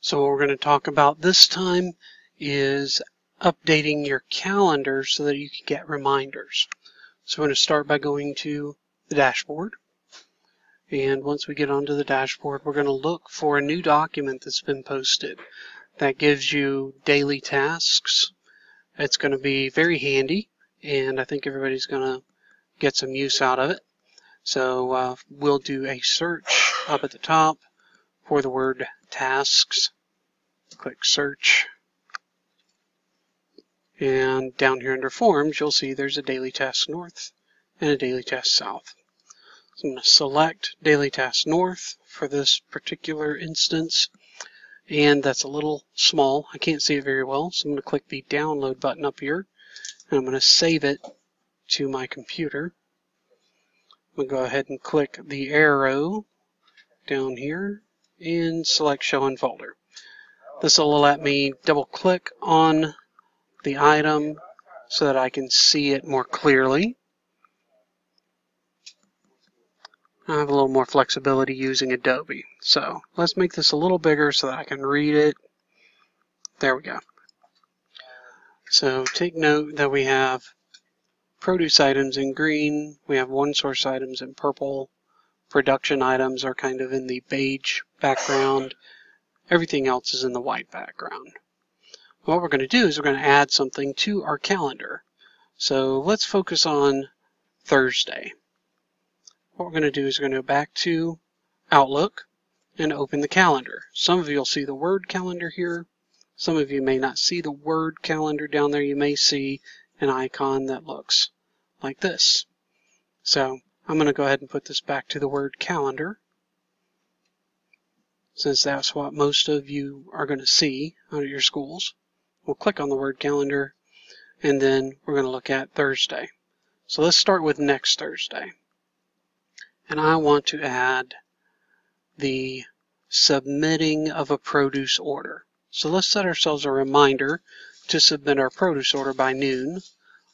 So what we're going to talk about this time is updating your calendar so that you can get reminders. So we're going to start by going to the dashboard. And once we get onto the dashboard, we're going to look for a new document that's been posted that gives you daily tasks. It's going to be very handy, and I think everybody's going to get some use out of it. So we'll do a search up at the top for the word tasks. Click search. And down here under forms, you'll see there's a daily task north and a daily task south. So I'm going to select daily task north for this particular instance. And that's a little small. I can't see it very well. So I'm going to click the download button up here. And I'm going to save it to my computer. I'm going to go ahead and click the arrow down here and select show in folder. This will let me double click on the item so that I can see it more clearly. I have a little more flexibility using Adobe. So let's make this a little bigger so that I can read it. There we go. So take note that we have produce items in green, we have one source items in purple, production items are kind of in the beige background, everything else is in the white background. What we're going to do is we're going to add something to our calendar. So let's focus on Thursday. What we're going to do is we're going to go back to Outlook and open the calendar. Some of you will see the word calendar here. Some of you may not see the word calendar down there. You may see an icon that looks like this. So I'm going to go ahead and put this back to the word calendar, since that's what most of you are going to see out at your schools. We'll click on the word calendar, and then we're going to look at Thursday. So let's start with next Thursday. And I want to add the submitting of a produce order. So let's set ourselves a reminder to submit our produce order by noon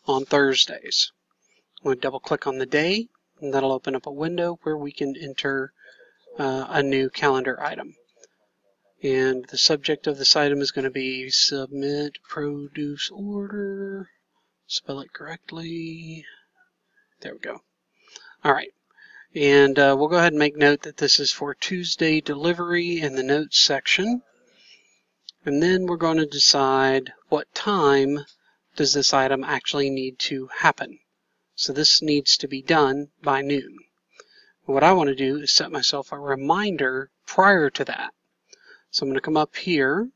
on Thursdays. I'm going to double click on the day, and that'll open up a window where we can enter a new calendar item. And the subject of this item is going to be submit produce order. Spell it correctly. There we go. All right. And we'll go ahead and make note that this is for Tuesday delivery in the notes section. And then we're going to decide what time does this item actually need to happen. So this needs to be done by noon. What I want to do is set myself a reminder prior to that. So I'm going to come up here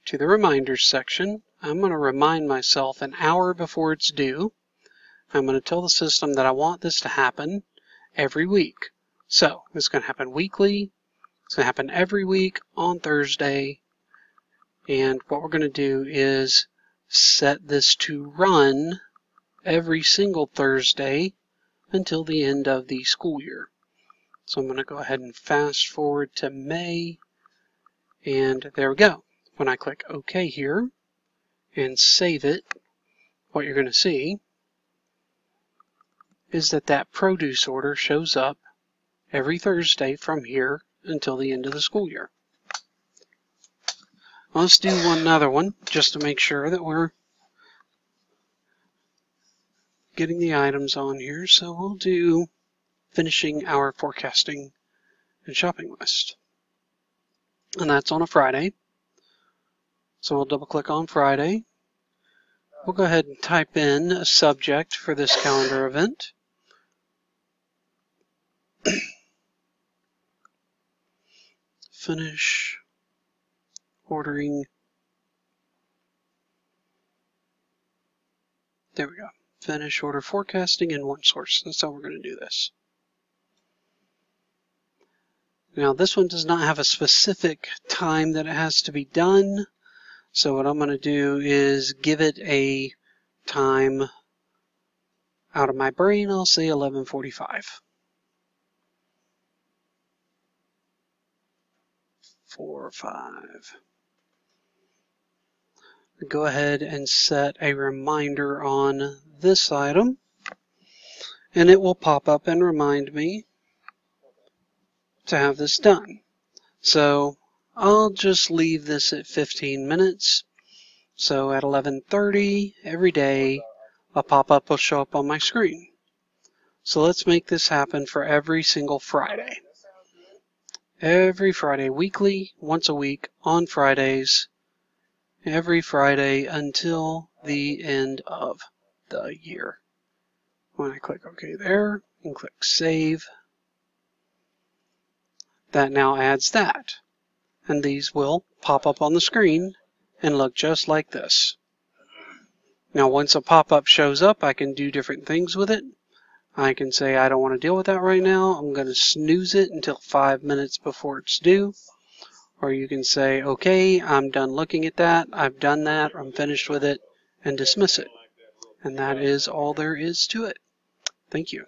to the reminders section. I'm going to remind myself an hour before it's due. I'm going to tell the system that I want this to happen every week. So it's going to happen weekly. It's going to happen every week on Thursday. And what we're going to do is set this to run every single Thursday until the end of the school year. So I'm going to go ahead and fast forward to May. And there we go. When I click OK here and save it, what you're going to see is that that produce order shows up every Thursday from here until the end of the school year. Let's do another one just to make sure that we're getting the items on here. So we'll do finishing our forecasting and shopping list. And that's on a Friday. So we'll double click on Friday. We'll go ahead and type in a subject for this calendar event. Finish ordering. There we go. Finish order forecasting in one source. That's how we're going to do this. Now this one does not have a specific time that it has to be done. So what I'm going to do is give it a time out of my brain. I'll say 11:45. 4:05. Go ahead and set a reminder on this item, and it will pop up and remind me to have this done. So I'll just leave this at 15 minutes. So at 11:30 every day, a pop-up will show up on my screen. So let's make this happen for every single Friday. Every Friday, weekly, once a week, on Fridays, every Friday until the end of the year. When I click OK there and click Save, that now adds that. And these will pop up on the screen and look just like this. Now once a pop-up shows up, I can do different things with it. I can say I don't want to deal with that right now. I'm going to snooze it until 5 minutes before it's due. Or you can say, okay, I'm done looking at that. I've done that. I'm finished with it, and dismiss it. And that is all there is to it. Thank you.